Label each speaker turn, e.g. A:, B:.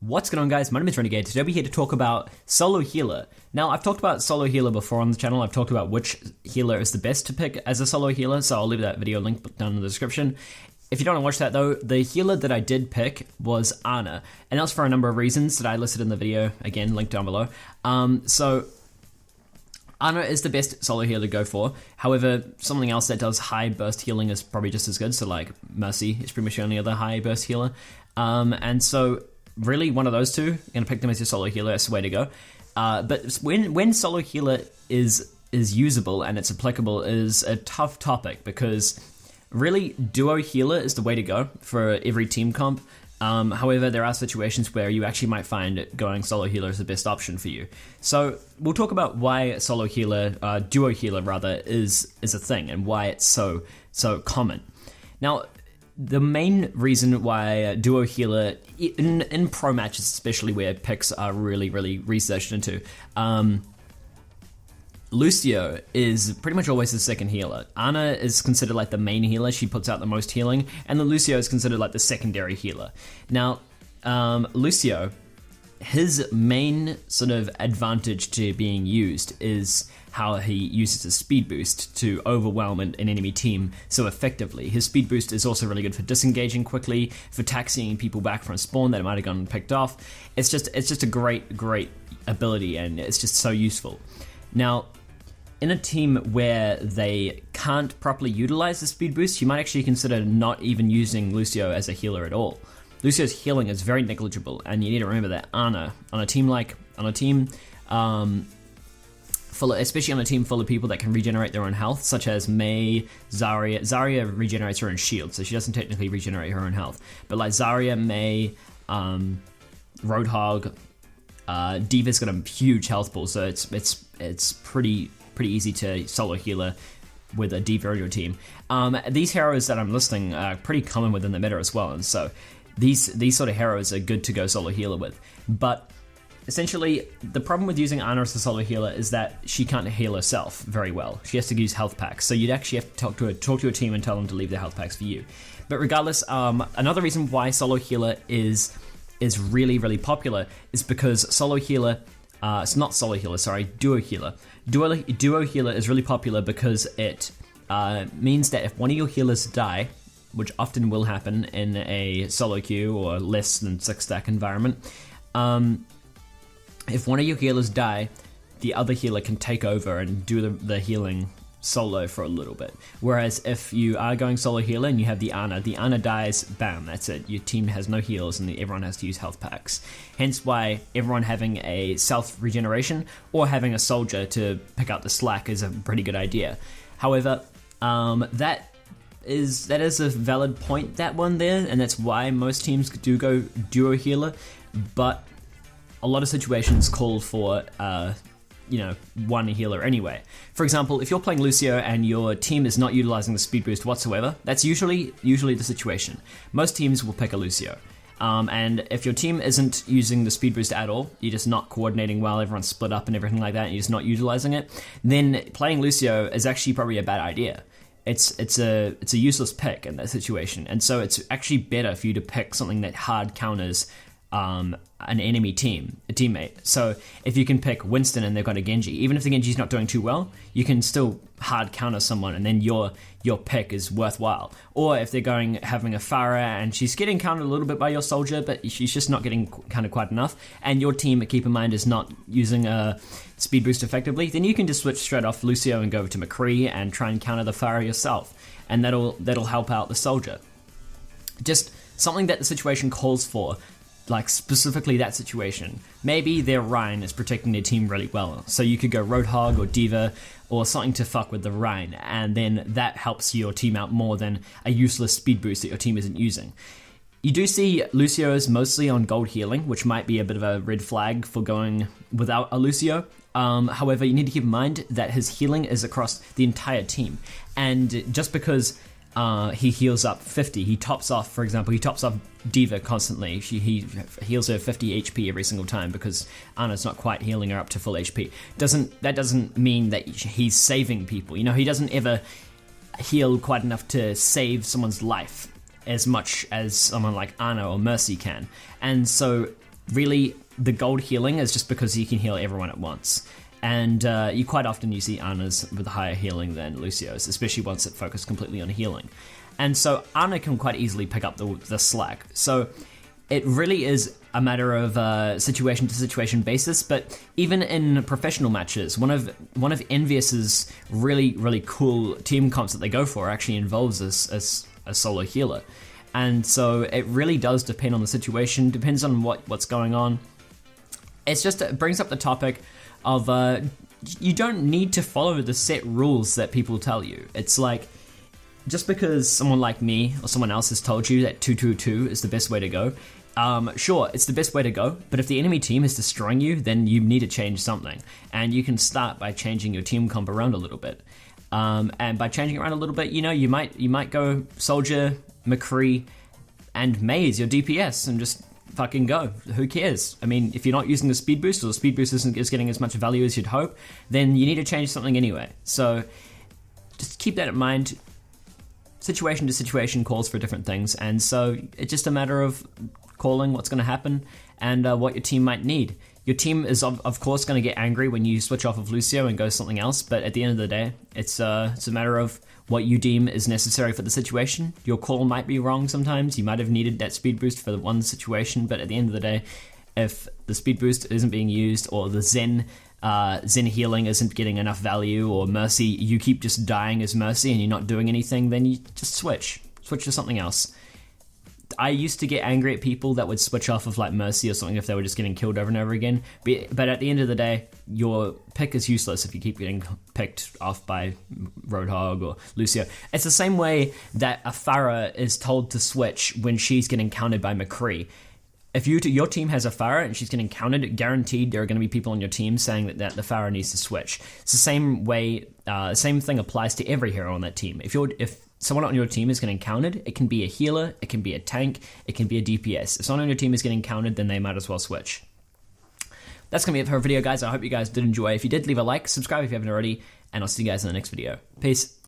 A: What's going on, guys? My name is Renegade. Today we're here to talk about solo healer. Now, I've talked about solo healer before on the channel. I've talked about which healer is the best to pick as a solo healer, so I'll leave that video link down in the description. If you don't want to watch that though, the healer that I did pick was Ana, and that was for a number of reasons that I listed in the video, again, linked down below. So Ana is the best solo healer to go for. However, something else that does high burst healing is probably just as good, so like Mercy is pretty much the only other high burst healer. And so really, one of those two, you're gonna pick them as your solo healer. That's the way to go. But when solo healer is usable and it's applicable is a tough topic, because really duo healer is the way to go for every team comp. However, there are situations where you actually might find going solo healer is the best option for you. So we'll talk about why solo healer, duo healer rather, is a thing and why it's so common. Now, the main reason why duo healer, in pro matches especially where picks are really researched into, Lucio is pretty much always the second healer. Ana is considered like the main healer, she puts out the most healing, and then Lucio is considered like the secondary healer. Now, Lucio, his main sort of advantage to being used is how he uses his speed boost to overwhelm an enemy team so effectively. His speed boost is also really good for disengaging quickly, for taxiing people back from spawn that might have gotten picked off. It's just a great ability, and it's just so useful. Now, in a team where they can't properly utilize the speed boost, you might actually consider not even using Lucio as a healer at all. Lucio's healing is very negligible, and you need to remember that Ana, especially on a team full of people that can regenerate their own health, such as Mei, Zarya. Zarya regenerates her own shield, so she doesn't technically regenerate her own health. But like Zarya, Mei, Roadhog, D.Va's got a huge health pool, so it's pretty easy to solo healer with a D.Va on your team. These heroes that I'm listing are pretty common within the meta as well, and so these sort of heroes are good to go solo healer with. But essentially, the problem with using Ana as a solo healer is that she can't heal herself very well. She has to use health packs, so you'd actually have to talk to your team and tell them to leave their health packs for you. But regardless, another reason why solo healer is really popular is because solo healer, it's not solo healer, sorry, duo healer. Duo healer is really popular because it means that if one of your healers die, which often will happen in a solo queue or less than 6-stack environment, if one of your healers die, the other healer can take over and do the healing solo for a little bit. Whereas if you are going solo healer and you have the Ana dies, bam, that's it. Your team has no heals and everyone has to use health packs. Hence why everyone having a self-regeneration or having a soldier to pick up the slack is a pretty good idea. However, that is a valid point, that one there, and that's why most teams do go duo healer, but a lot of situations call for one healer anyway. For example, if you're playing Lucio and your team is not utilizing the speed boost whatsoever, that's usually the situation. Most teams will pick a Lucio. And if your team isn't using the speed boost at all, you're just not coordinating well, everyone's split up and everything like that, and you're just not utilizing it, then playing Lucio is actually probably a bad idea. It's a useless pick in that situation, and so it's actually better for you to pick something that hard counters an enemy teammate. So if you can pick Winston and they've got a Genji, even if the Genji's not doing too well, you can still hard counter someone, and then your pick is worthwhile. Or if they're having a Pharah and she's getting countered a little bit by your soldier, but she's just not getting countered quite enough, and your team, keep in mind, is not using a speed boost effectively, then you can just switch straight off Lucio and go over to McCree and try and counter the Pharah yourself, and that'll help out the soldier. Just something that the situation calls for. Like specifically that situation. Maybe their Rhine is protecting their team really well, so you could go Roadhog or D.Va or something to fuck with the Rhine, and then that helps your team out more than a useless speed boost that your team isn't using. You do see Lucios mostly on gold healing, which might be a bit of a red flag for going without a Lucio. However, you need to keep in mind that his healing is across the entire team, and just because he heals up 50. He tops off, for example, D.Va constantly. He heals her 50 HP every single time because Ana's not quite healing her up to full HP. That doesn't mean that he's saving people. You know, he doesn't ever heal quite enough to save someone's life as much as someone like Ana or Mercy can. And so really the gold healing is just because you can heal everyone at once. And you quite often you see Ana's with higher healing than Lucio's, especially once it focuses completely on healing. And so Ana can quite easily pick up the slack. So it really is a matter of situation to situation basis. But even in professional matches, one of Envious's really cool team comps that they go for actually involves a solo healer. And so it really does depend on the situation, depends on what's going on. It brings up the topic of you don't need to follow the set rules that people tell you. It's like, just because someone like me or someone else has told you that 2-2-2 is the best way to go, sure, it's the best way to go, but if the enemy team is destroying you, then you need to change something. And you can start by changing your team comp around a little bit. And by changing around a little bit, you might go Soldier, McCree, and Mei as your DPS and just fucking go. Who cares? I mean, if you're not using the speed boost, or the speed boost is getting as much value as you'd hope, then you need to change something anyway. So just keep that in mind. Situation to situation calls for different things, and so it's just a matter of calling what's going to happen and what your team might need. Your team is of course going to get angry when you switch off of Lucio and go something else, but at the end of the day, it's a matter of what you deem is necessary for the situation. Your call might be wrong sometimes. You might have needed that speed boost for the one situation, but at the end of the day, if the speed boost isn't being used, or the Zen healing isn't getting enough value, or Mercy, you keep just dying as Mercy and you're not doing anything, then you just switch to something else. I used to get angry at people that would switch off of like Mercy or something if they were just getting killed over and over again. But at the end of the day, your pick is useless if you keep getting picked off by Roadhog or Lucio. It's the same way that a Pharah is told to switch when she's getting countered by McCree. If your team has a Pharah and she's getting countered, guaranteed there are going to be people on your team saying that the Pharah needs to switch. It's the same way, same thing applies to every hero on that team. If someone on your team is getting countered, it can be a healer, it can be a tank, it can be a DPS. If someone on your team is getting countered, then they might as well switch. That's going to be it for our video, guys. I hope you guys did enjoy. If you did, leave a like, subscribe if you haven't already, and I'll see you guys in the next video. Peace.